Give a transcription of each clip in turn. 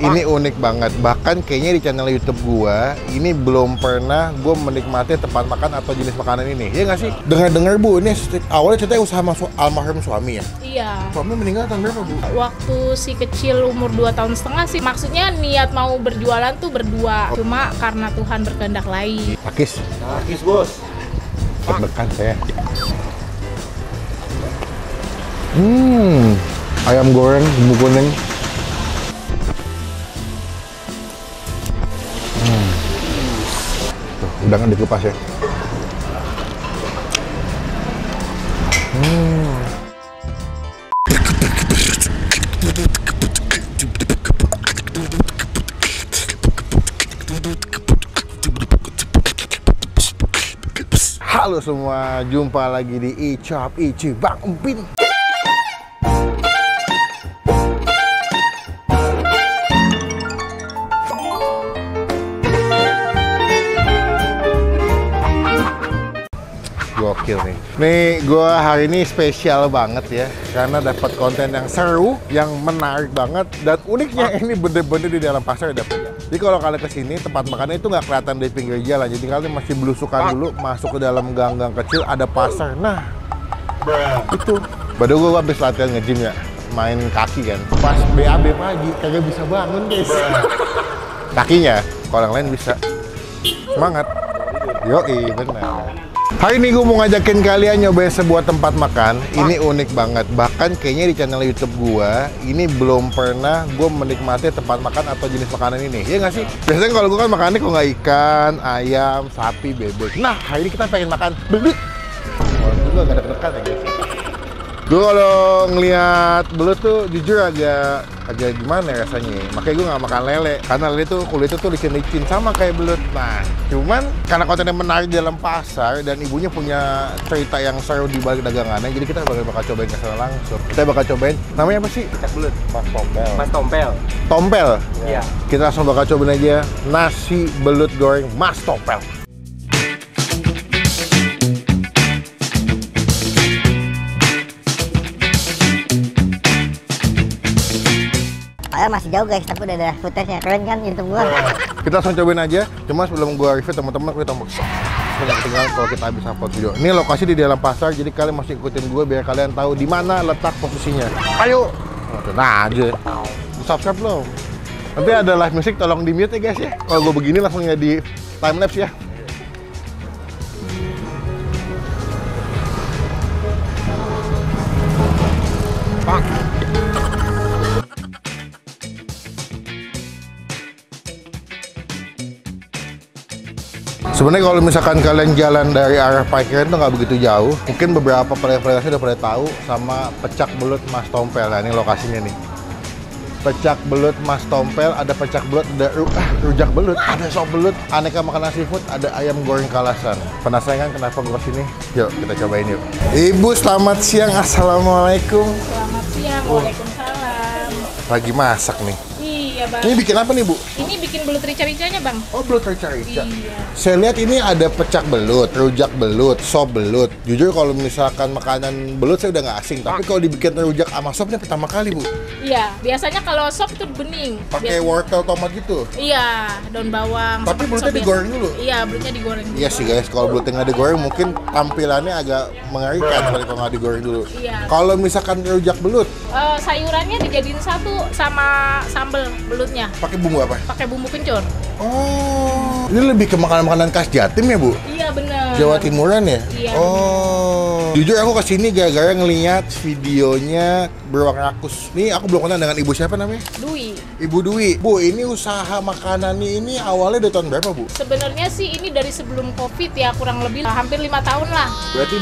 Ini unik banget, bahkan kayaknya di channel YouTube gua ini belum pernah gua menikmati tempat makan atau jenis makanan ini. Iya nggak sih? Dengar-dengar Bu, ini awalnya ceritanya usaha almarhum suami ya? Iya. Suami meninggal tahun berapa Bu? Waktu si kecil umur 2,5 tahun sih. Maksudnya niat mau berjualan tuh berdua. Cuma karena Tuhan berkehendak lain. Takis. Takis bos. Deg-degan saya. Ayam goreng bumbu kuning. Tuh, udangan dikupas ya. Halo semua, jumpa lagi di Icap Ici Bang Empin. Gokil nih. Nih gue hari ini spesial banget ya, karena dapat konten yang seru, yang menarik banget, dan uniknya ini bener-bener di dalam pasar dapetnya. Jadi kalau kalian kesini, tempat makannya itu nggak kelihatan di pinggir jalan, jadi kalian masih belusukan dulu, masuk ke dalam gang-gang kecil, ada pasar. Nah, itu. Padahal gue habis latihan nge-gym ya, main kaki kan. Pas BAB pagi, kagak bisa bangun guys. Kakinya, kalau yang lain bisa. Semangat. Yoi, benar. Hari ini gue mau ngajakin kalian nyobain sebuah tempat makan. Ini unik banget. Bahkan kayaknya di channel YouTube gue ini belum pernah gue menikmati tempat makan atau jenis makanan ini. Iya nggak sih? Biasanya kalau gue kan makannya kok nggak ikan, ayam, sapi, bebek. Nah, hari ini kita pengen makan belut. Kalau itu gue agak deg-degan ya guys. Gue kalau ngeliat belut tuh jujur agak gimana ya rasanya. Makanya gue nggak makan lele, karena lele tuh kulitnya tuh licin-licin sama kayak belut. Nah, cuman karena kontennya menarik di dalam pasar dan ibunya punya cerita yang seru di balik dagangannya, jadi kita bakal cobain ke sana langsung. Kita bakal cobain. Namanya apa sih? Pecak belut. Mas Tompel. Mas Tompel. Tompel. Iya. Kita langsung bakal cobain aja nasi belut goreng Mas Tompel. Masih jauh guys, tapi udah ada footage-nya. Keren kan YouTube gua? Kita langsung cobain aja. Cuma sebelum gua review, teman-teman kita tombol jangan ketinggalan kalau kita habis upload video. Ini lokasi di dalam pasar, jadi kalian masih ikutin gue biar kalian tahu di mana letak posisinya. Ayo. Nah aja. Subscribe loh. Nanti ada live music, tolong di mute ya guys ya. Kalau gue begini langsung ya di time lapse ya. Sebenarnya kalau misalkan kalian jalan dari arah parkiran itu nggak begitu jauh. Mungkin beberapa pelintas udah pada tahu sama pecak belut Mas Tompel. Nah, ini lokasinya nih. Pecak belut Mas Tompel, ada pecak belut, ada rujak belut, ada sop belut, aneka makanan seafood, ada ayam goreng kalasan. Penasaran kan kenapa gue kesini? Yuk kita cobain yuk. Ibu selamat siang, assalamualaikum. Selamat siang, waalaikumsalam. Lagi masak nih. Iya bang. Ini bikin apa nih Bu? Ini bikin belut rica-ricanya bang. Oh, belut rica-rica. Iya. Saya lihat ini ada pecak belut, rujak belut, sop belut. Jujur kalau misalkan makanan belut saya udah nggak asing. Tapi kalau dibikin rujak sama sop ini pertama kali Bu. Iya, biasanya kalau sop itu bening. Pakai wortel tomat gitu. Iya, daun bawang. Tapi seperti belutnya sop digoreng biasa. dulu? Iya, belutnya digoreng dulu. Iya sih guys, kalau belutnya nggak digoreng mungkin tampilannya agak mengerikan kalau nggak digoreng dulu. Iya. Kalau misalkan rujak belut, Sayurannya dijadiin satu sama sambal belutnya. pakai bumbu apa? Pakai bumbu kencur. Oh, ini lebih ke makanan-makanan khas Jatim ya Bu? Iya bener. Jawa Timuran ya? Iya. Oh. Jujur aku kesini gara-gara ngeliat videonya Beruang Rakus. Nih aku belum kenal dengan ibu siapa namanya? Dwi. Ibu Dwi. Bu, ini usaha makanannya ini awalnya dari tahun berapa Bu? Sebenarnya sih ini dari sebelum Covid ya, kurang lebih hampir 5 tahun lah. Berarti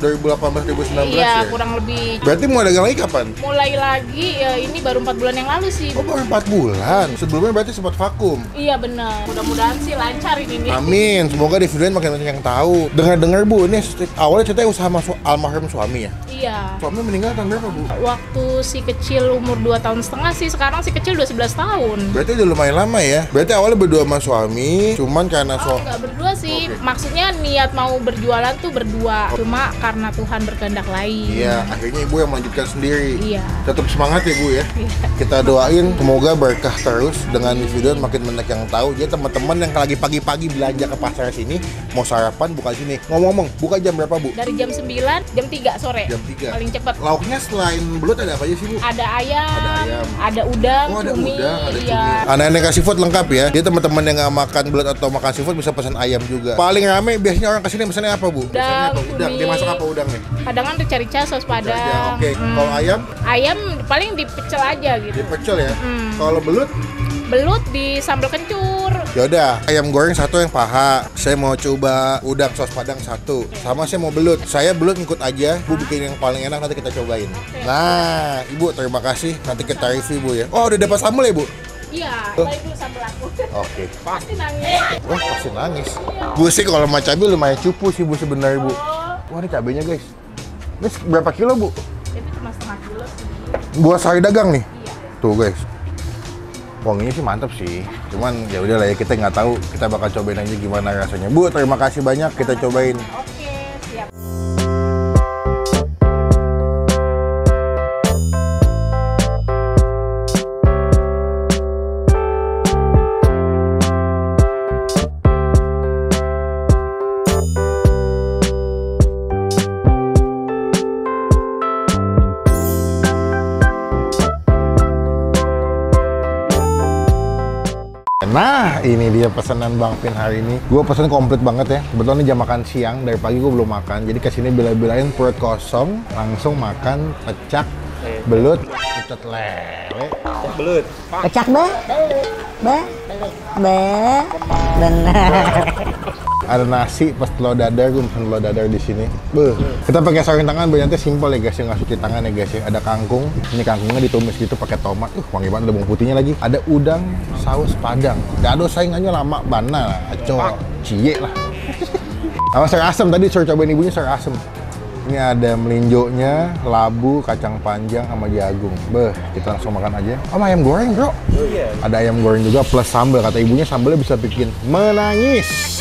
2018-2019 Iya, ya? kurang lebih. Berarti mulai dagang lagi kapan? Mulai lagi ya ini baru 4 bulan yang lalu sih. Oh, baru 4 bulan. Sebelumnya berarti sempat vakum. Iya benar. Mudah-mudahan sih lancar ini nih. Amin. Semoga di video ini makin banyak yang tahu. Dengar-dengar Bu, ini awalnya ceritanya usaha almarhum suami ya? Iya. Suami meninggal tahun berapa Bu? Waktu si kecil umur 2,5 tahun setengah sih, sekarang si kecil udah 11 tahun. Berarti udah lumayan lama ya? Berarti awalnya berdua sama suami, cuman karena Nggak berdua sih, maksudnya niat mau berjualan tuh berdua, cuma karena Tuhan berkehendak lain. Iya, akhirnya ibu yang melanjutkan sendiri. Iya. Tetap semangat ya bu ya. Iya. Kita doain semoga berkah terus dengan video makin banyak yang tahu. Jadi teman-teman yang lagi pagi-pagi belanja ke pasar sini mau sarapan buka sini. Ngomong-ngomong, buka jam berapa bu? Dari jam 9, jam 3 sore. Jam 3. Paling cepat. Lauknya selain belut ada apa aja sih bu? Ada ayam, Ada ayam. ada udang, Oh ada cumi. udang, ada Iya. cumi. Anak-anak kasih food lengkap ya. Jadi teman-teman yang nggak makan belut atau makan seafood bisa pesan ayam juga. Paling rame biasanya orang kesini pesannya apa bu? Biasanya apa? Udang. cumi. Dia masak apa udang nih? Kadang kan rica-rica saus padang. Oke. Kalau ayam Ayam paling dipecel aja gitu. dipecel ya. Kalau belut Belut di sambal kencur. yaudah, ayam goreng satu yang paha. Saya mau coba udang saus padang satu. Sama saya mau belut. Saya belut ngikut aja. Bu bikin yang paling enak nanti kita cobain. Nah, ibu terima kasih. Nanti kita review bu ya. Oh udah dapat sambal ya bu? Iya, balik dulu sambal aku. Oke. Pasti nangis. Wah pasti nangis. Bu sih kalau sama cabai lumayan cupu sih bu sebenarnya bu. Wah ini cabainya guys. Ini berapa kilo bu? Itu cuma setengah kilo sih. Buat sehari dagang nih. Iya. Tuh guys. Wanginya sih mantap sih. Cuman ya udah lah ya kita nggak tahu. Kita bakal cobain aja gimana rasanya. Bu terima kasih banyak kita cobain. Oke, siap. Nah, ini dia pesanan Bang Pin hari ini. Gue pesen komplit banget ya. Kebetulan ini jam makan siang, dari pagi gue belum makan. Jadi kesini bila-bilain perut kosong, langsung makan pecak, belut, pucat lele. Belut. Pecak be, benar. Ada nasi pas telur dadar, gue pesen telur dadar di sini. Beuh. Kita pakai sarung tangan, biasanya simpel ya guys, nggak cuci tangan ya guys ya. Ada kangkung, ini kangkungnya ditumis gitu pakai tomat. Wangi banget, ada bawang putihnya lagi. Ada udang, saus padang. Dado saingannya lama bana lah, aco, cie lah. Sama sayur asem tadi, suruh cobain ibunya sayur asem. Ini ada melinjonya, labu, kacang panjang, sama jagung. Beuh, kita langsung makan aja. Oh, ayam goreng bro. Ada ayam goreng juga plus sambal. Kata ibunya sambalnya bisa bikin menangis.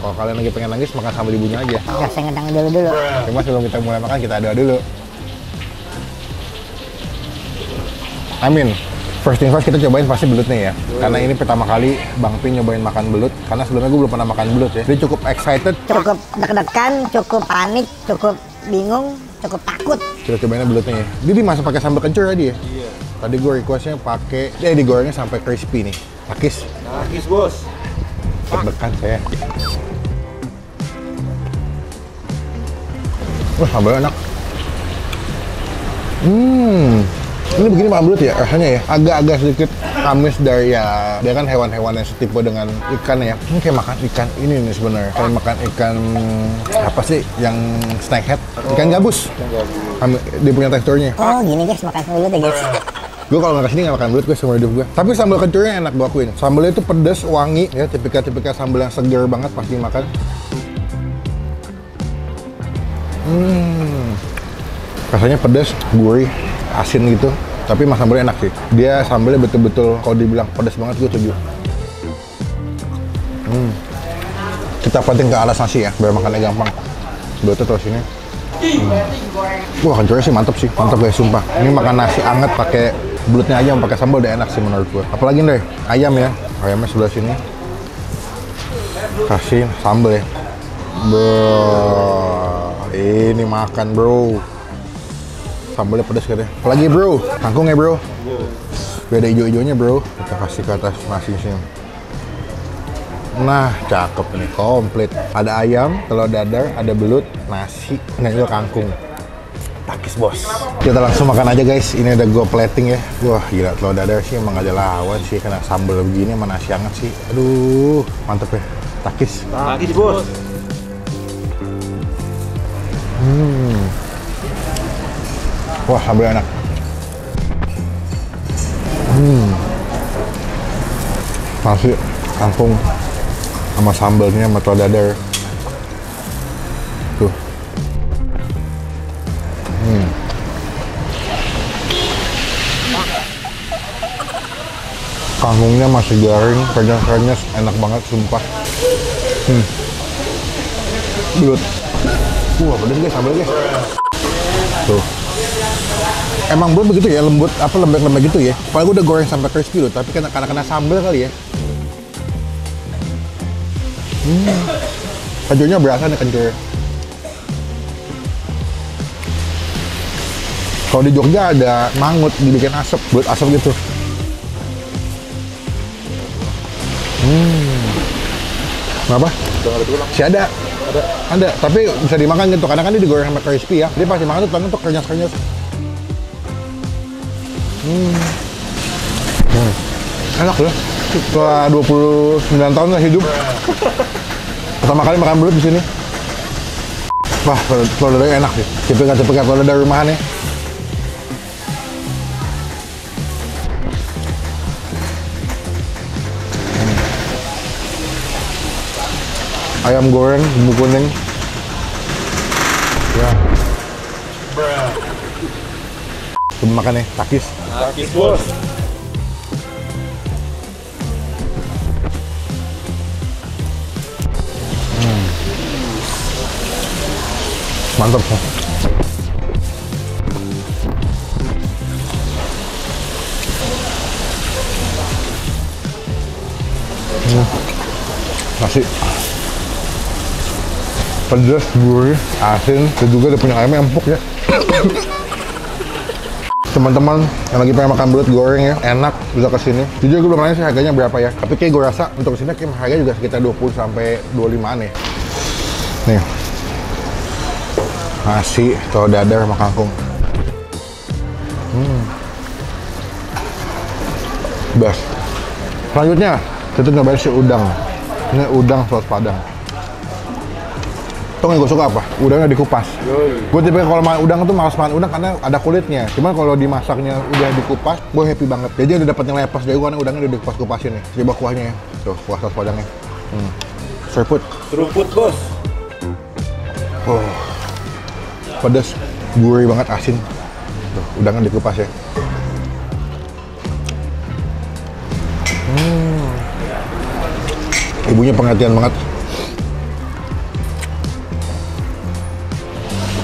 Kalau kalian lagi pengen nangis, makan sambal ibunya aja. Nggak saya ngedang dulu. Cuma sebelum kita mulai makan, kita doa dulu. Amin. First thing first, kita cobain pasti belutnya ya. Karena ini pertama kali Bang Pin nyobain makan belut. Karena sebelumnya gue belum pernah makan belut ya. Dia cukup excited. Cukup deg-degan, cukup panik, cukup bingung, cukup takut. Kita cobain belutnya ya. Dia dimasak pakai sambal kencur tadi ya? Iya. Tadi gue requestnya pakai, digorengnya sampai crispy nih. Pakis. Nakis bos. Deg-degan saya. Wah, sambalnya enak. Ini begini makan belut ya rasanya ya. Agak-agak sedikit amis dari ya. Dia kan hewan-hewan yang setipe dengan ikan ya. Ini kayak makan ikan ini nih sebenarnya. Kayak makan ikan apa sih yang snakehead? Ikan gabus. Dia punya teksturnya. Oh gini guys, makan dulu deh guys. Gue kalau nggak kesini nggak makan belut gue seumur hidup gue. Tapi sambal kencurnya enak gue akuin. Sambalnya itu pedas, wangi ya. Tipikal-tipikal sambal yang segar banget pas dimakan. Rasanya pedas, gurih, asin gitu. Tapi mas sambalnya enak sih. Dia sambalnya betul-betul kalau dibilang pedas banget gue setuju. Kita penting ke alas nasi ya, biar makannya gampang. Belutnya terus ini. Wah kencurnya sih mantep guys sumpah. Ini makan nasi anget pakai belutnya aja, pakai sambal udah enak sih menurut gue. Apalagi nih ayam ya, ayamnya sebelah sini. Kasih sambal ya. Ini makan bro. Sambalnya pedas katanya. Apalagi bro, kangkung ya bro. Beda hijau-hijaunya bro. Kita kasih ke atas nasi sini. Nah, cakep nih, komplit. Ada ayam, telur dadar, ada belut, nasi, dan juga kangkung. Takis bos. Kita langsung makan aja guys. Ini ada gue plating ya. Wah gila, telur dadar sih emang gak ada lawan sih. Kena sambal begini sama nasi hangat sih. Aduh, mantep ya. Takis. Nakis bos. Wah, sambalnya enak. Nasi, kangkung, sama sambalnya, sama telur dadar. Tuh. Kangkungnya masih garing, renyes-renyes, enak banget, sumpah. Belut. Pedes guys, sambal guys. Tuh. Emang belut begitu ya, lembut, lembek-lembek gitu ya. Padahal gue udah goreng sampai crispy loh, tapi karena kena sambal kali ya. Kencurnya berasa nih kencur. Kalau di Jogja ada mangut dibikin asap, buat asap gitu. Kenapa? Si ada. Tapi bisa dimakan gitu. Kadang kan dia digoreng sama crispy ya. Jadi pas dimakan tuh tangan tuh kenyas-kenyas. Enak loh. Setelah 29 tahun lah hidup. Pertama kali makan belut di sini. Wah, telur dadar enak sih. Cepet-cepet telur dadar rumahan ya. Ayam goreng, bumbu kuning. Ya. Coba makan nih, takis. Takis bos. Mantap sih. Nasi pedas, gurih, asin, dan juga dia punya ayamnya empuk ya. Teman-teman yang lagi pengen makan belut goreng ya, enak, bisa kesini. Jujur gue belum nanya sih harganya berapa ya, tapi kayak gue rasa untuk kesini kayak harganya juga sekitar 20 sampai 25an ya. Nih, nasi, telur dadar sama kangkung. Best. Selanjutnya, kita nyobain si udang. Ini udang saus padang. Tau yang gue suka apa? Udangnya dikupas. Gue tipe kalau makan udang tuh malas makan udang karena ada kulitnya. Cuman kalau dimasaknya udah dikupas, gue happy banget. Jadi udah dapet yang lepas dari gue karena udangnya udah dikupas-kupasin nih. Coba kuahnya ya. Tuh, kuah saus padangnya. Seruput. Seruput bos. Oh, pedas, gurih banget, asin. Tuh, udangnya dikupas ya. Ibunya pengertian banget.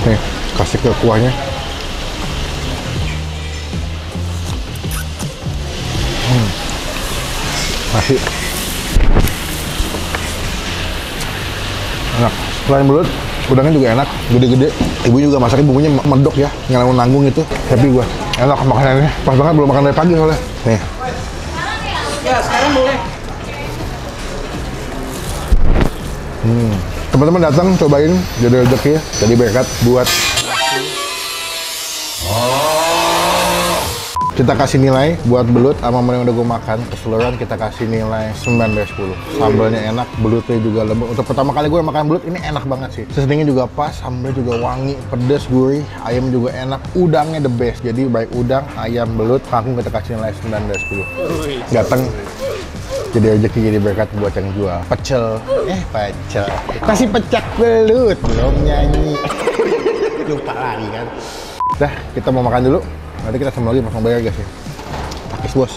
Nih, kasih ke kuahnya. Nasi. Enak. Selain belut, udangnya juga enak, gede-gede. Ibu juga masakin bumbunya medok ya, yang nanggung itu. Happy gua. Enak makanannya. Pas banget, belum makan dari pagi soalnya. Nih. Ya sekarang boleh. Teman-teman datang cobain, jadi rezeki ya, jadi berkat buat kita kasih nilai buat belut sama menu yang udah gue makan keseluruhan kita kasih nilai 9 dari 10. Sambalnya enak, belutnya juga lembut. Untuk pertama kali gue makan belut ini enak banget sih. Seasoningnya juga pas, sambalnya juga wangi, pedas, gurih, ayam juga enak, udangnya the best. Jadi baik udang, ayam, belut, kangkung kita kasih nilai 9 dari 10. Datang jadi rezeki, jadi berkat buat yang jual. Pecel, pecel. Kasih pecak belut, belum nyanyi. Lupa lagi kan. Dah, kita mau makan dulu. Nanti kita sambung lagi pas mau bayar guys ya. Takis bos.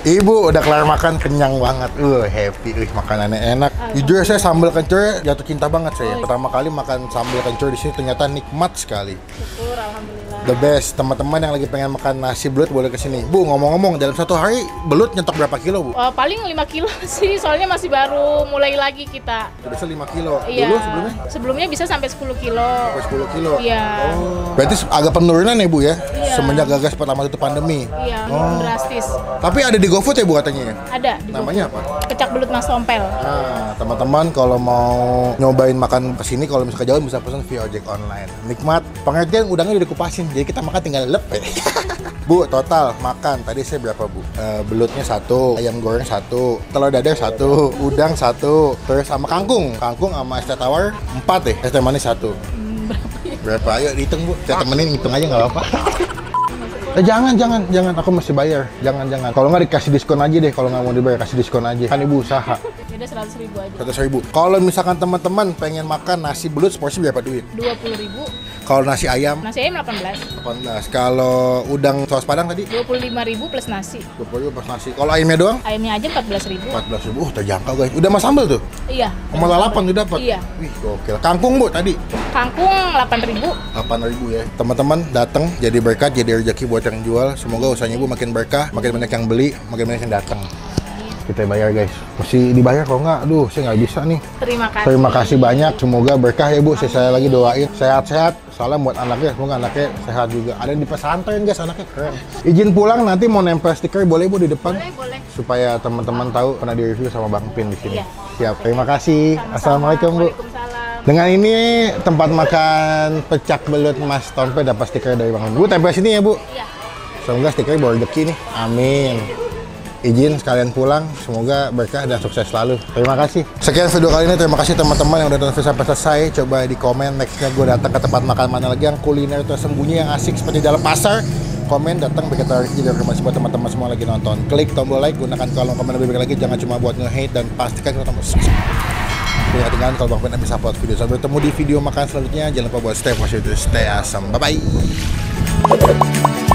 Ibu udah kelar makan, kenyang banget. Happy, makanannya enak. Jujur saya sambal kencur jatuh cinta banget saya. Pertama kali makan sambal kencur di sini ternyata nikmat sekali. Syukur, alhamdulillah. The best. Teman-teman yang lagi pengen makan nasi belut boleh kesini. Bu, ngomong-ngomong, dalam satu hari belut nyetok berapa kilo, Bu? Paling 5 kilo sih, soalnya masih baru mulai lagi kita. Bisa 5 kilo. Iya. Dulu sebelumnya? Sebelumnya bisa sampai 10 kilo. Sampai 10 kilo? Iya. Oh. Berarti agak penurunan ya, Bu ya? Iya. Semenjak gagas pertama itu pandemi? Iya, drastis. Tapi ada di GoFood ya, Bu, katanya ya? Ada. Namanya apa? Pecak belut Mas Tompel. Nah, teman-teman kalau mau nyobain makan kesini, kalau misalnya jauh bisa pesan via ojek online. Nikmat. Pengertian udangnya udah dikupasin, jadi kita makan tinggal lep. Bu, total makan tadi saya berapa, Bu? Belutnya 1, ayam goreng 1, telur dadar 1, udang 1, terus sama kangkung sama es teh tawar 4 es teh manis 1. Berapa? Ayo dihitung, Bu. Saya temenin hitung aja nggak apa-apa. Jangan, aku masih bayar. Jangan. Kalau nggak dikasih diskon aja deh. Kalau nggak mau dibayar, kasih diskon aja. Kan ibu usaha. Udah 100.000 aja. 100.000. Kalau misalkan teman-teman pengen makan nasi belut, seporsi berapa duit? 20.000. Kalau nasi ayam Nasi ayam 18. 18. Kalau udang saus padang tadi 25.000 plus nasi. 20 pas nasi. Kalau ayamnya doang Ayamnya aja 14.000. 14.000. Terjangkau guys. Udah mas sambal tuh. Iya. Sama lalapan tuh dapat. Iya. Wih, gokil. Kangkung Bu tadi Kangkung 8.000. 8.000 ya. Teman-teman datang jadi berkat, jadi rezeki buat yang jual. Semoga usahanya Ibu makin berkah, makin banyak yang beli, makin banyak yang datang. Kita bayar guys. Mesti dibayar kalau nggak, aduh saya nggak bisa nih. Terima kasih banyak. Semoga berkah ya Bu. Saya lagi doain sehat-sehat. Salam buat anaknya. Semoga anaknya sehat juga. Ada yang di pesantren guys, anaknya keren. Izin pulang nanti mau nempel stiker boleh Bu di depan. Boleh. Supaya teman-teman tahu pernah di review sama Bang Pin di sini. Iya. Siap. Terima kasih. Sama-sama. Assalamualaikum Bu. Waalaikumsalam. Dengan ini tempat makan pecak belut Mas Tompe dapat stiker dari Bang Pin. Bu tempel sini ya Bu. Iya. Semoga stikernya bawa rezeki nih. Amin. Izin sekalian pulang, semoga berkah dan sukses selalu. Terima kasih. Sekian video kali ini, terima kasih teman-teman yang udah nonton sampai selesai. Coba di komen nextnya gue datang ke tempat makan mana lagi yang kuliner tersembunyi yang asik seperti dalam pasar. Komen datang bikin rezeki dan rekomendasi buat teman-teman semua lagi nonton. Klik tombol like, gunakan kolom komen lebih baik lagi. Jangan cuma buat nge-hate dan pastikan kita tombol subscribe. Tinggal kalau Bang Pen bisa upload video. Sampai bertemu di video makan selanjutnya. Jangan lupa buat stay positive, stay awesome. Bye bye.